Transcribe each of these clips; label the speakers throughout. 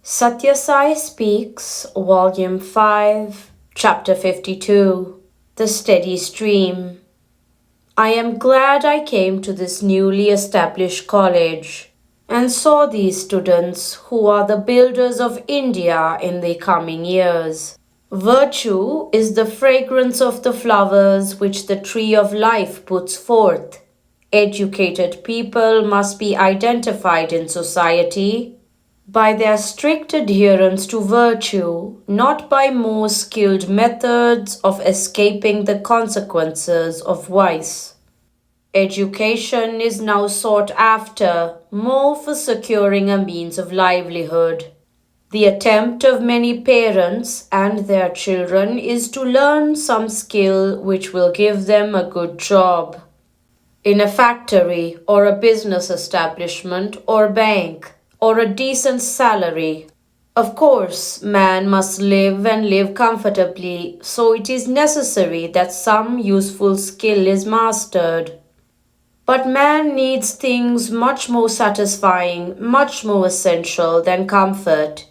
Speaker 1: Sathya Sai Speaks, Volume 5, Chapter 52, The Steady Stream. I am glad I came to this newly established college and saw these students who are the builders of India in the coming years. Virtue is the fragrance of the flowers which the tree of life puts forth. Educated people must be identified in society by their strict adherence to virtue, not by more skilled methods of escaping the consequences of vice. Education is now sought after more for securing a means of livelihood. The attempt of many parents and their children is to learn some skill which will give them a good job in a factory or a business establishment or bank or a decent salary. Of course, man must live and live comfortably, so it is necessary that some useful skill is mastered. But man needs things much more satisfying, much more essential than comfort.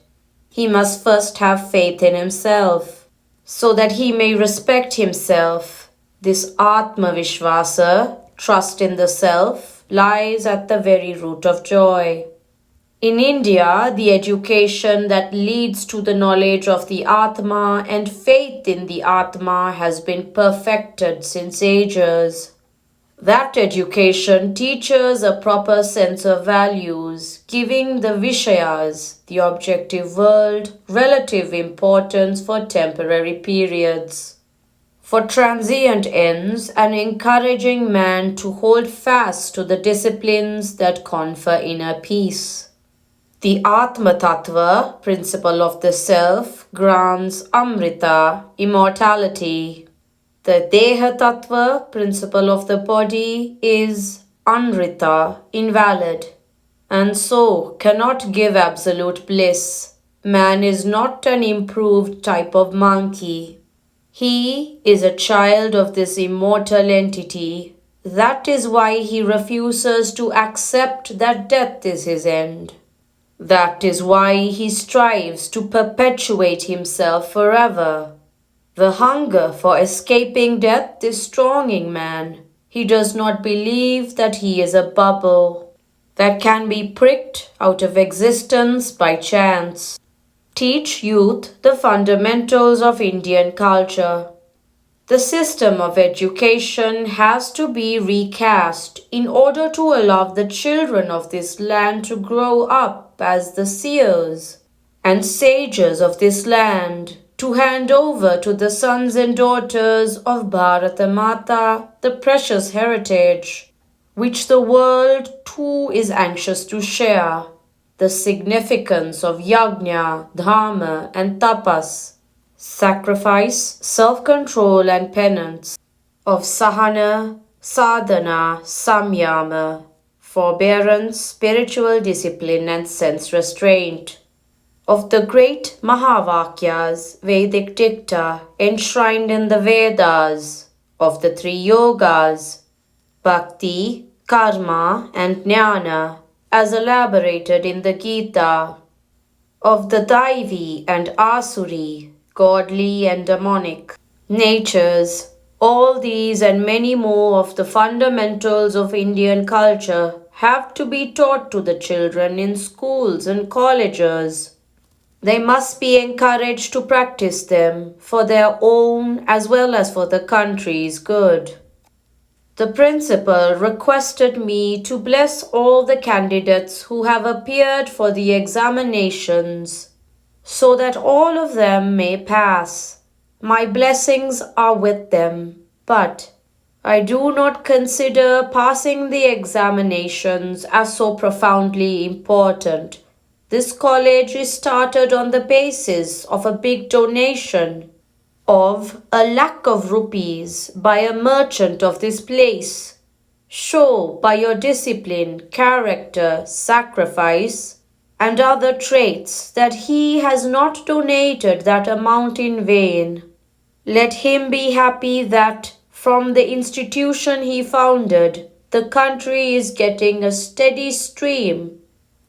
Speaker 1: He must first have faith in himself, so that he may respect himself. This Atma Vishvasa, trust in the self, lies at the very root of joy. In India, the education that leads to the knowledge of the Atma and faith in the Atma has been perfected since ages. That education teaches a proper sense of values, giving the Vishayas, the objective world, relative importance for temporary periods, for transient ends, and encouraging man to hold fast to the disciplines that confer inner peace. The Atma Tattva, principle of the self, grants Amrita, immortality. The Deha Tattva, principle of the body, is Anrita, invalid, and so cannot give absolute bliss. Man is not an improved type of monkey. He is a child of this immortal entity. That is why he refuses to accept that death is his end. That is why he strives to perpetuate himself forever. The hunger for escaping death is strong in man. He does not believe that he is a bubble that can be pricked out of existence by chance. Teach youth the fundamentals of Indian culture. The system of education has to be recast in order to allow the children of this land to grow up as the seers and sages of this land, to hand over to the sons and daughters of Bharata Mata the precious heritage, which the world too is anxious to share, the significance of yajna, dharma and tapas, sacrifice, self-control and penance, of sahana, sadhana, samyama, forbearance, spiritual discipline and sense restraint, of the great Mahavakyas, Vedic dicta enshrined in the Vedas, of the three yogas, bhakti, karma and jnana, as elaborated in the Gita, of the Daivi and Asuri, godly and demonic natures. All these and many more of the fundamentals of Indian culture have to be taught to the children in schools and colleges. They must be encouraged to practice them for their own as well as for the country's good. The principal requested me to bless all the candidates who have appeared for the examinations, so that all of them may pass. My blessings are with them, but I do not consider passing the examinations as so profoundly important. This college is started on the basis of a big donation of 1,00,000 rupees by a merchant of this place. Show by your discipline, character, sacrifice, and other traits that he has not donated that amount in vain. Let him be happy that from the institution he founded, the country is getting a steady stream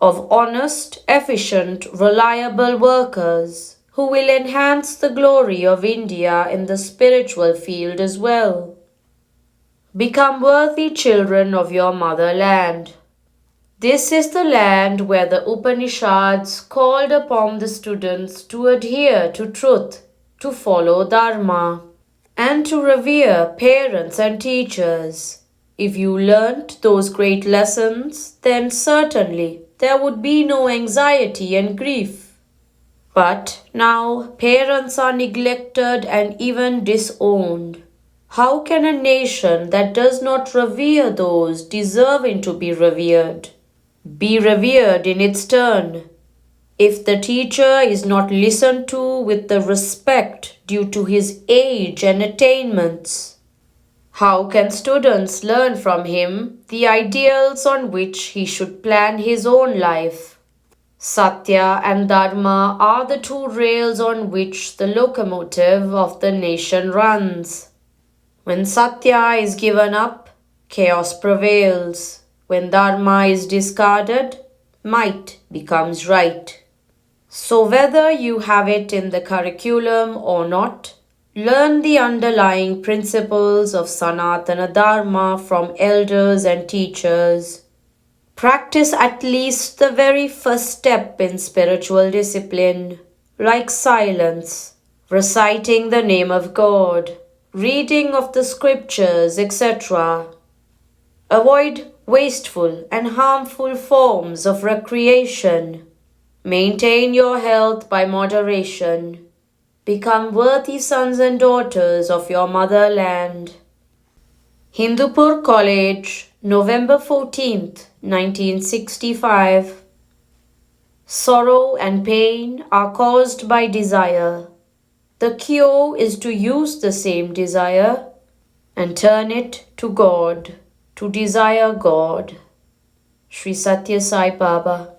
Speaker 1: of honest, efficient, reliable workers who will enhance the glory of India in the spiritual field as well. Become worthy children of your motherland. This is the land where the Upanishads called upon the students to adhere to truth, to follow Dharma, and to revere parents and teachers. If you learnt those great lessons, then certainly there would be no anxiety and grief. But now parents are neglected and even disowned. How can a nation that does not revere those deserving to be revered in its turn? If the teacher is not listened to with the respect due to his age and attainments, how can students learn from him the ideals on which he should plan his own life? Satya and Dharma are the two rails on which the locomotive of the nation runs. When Satya is given up, chaos prevails. When Dharma is discarded, might becomes right. So whether you have it in the curriculum or not, learn the underlying principles of Sanatana Dharma from elders and teachers. Practice at least the very first step in spiritual discipline, like silence, reciting the name of God, reading of the scriptures, etc. Avoid wasteful and harmful forms of recreation. Maintain your health by moderation. Become worthy sons and daughters of your motherland. Hindupur College, November 14th, 1965. Sorrow and pain are caused by desire. The cure is to use the same desire and turn it to God, to desire God. Sri Sathya Sai Baba.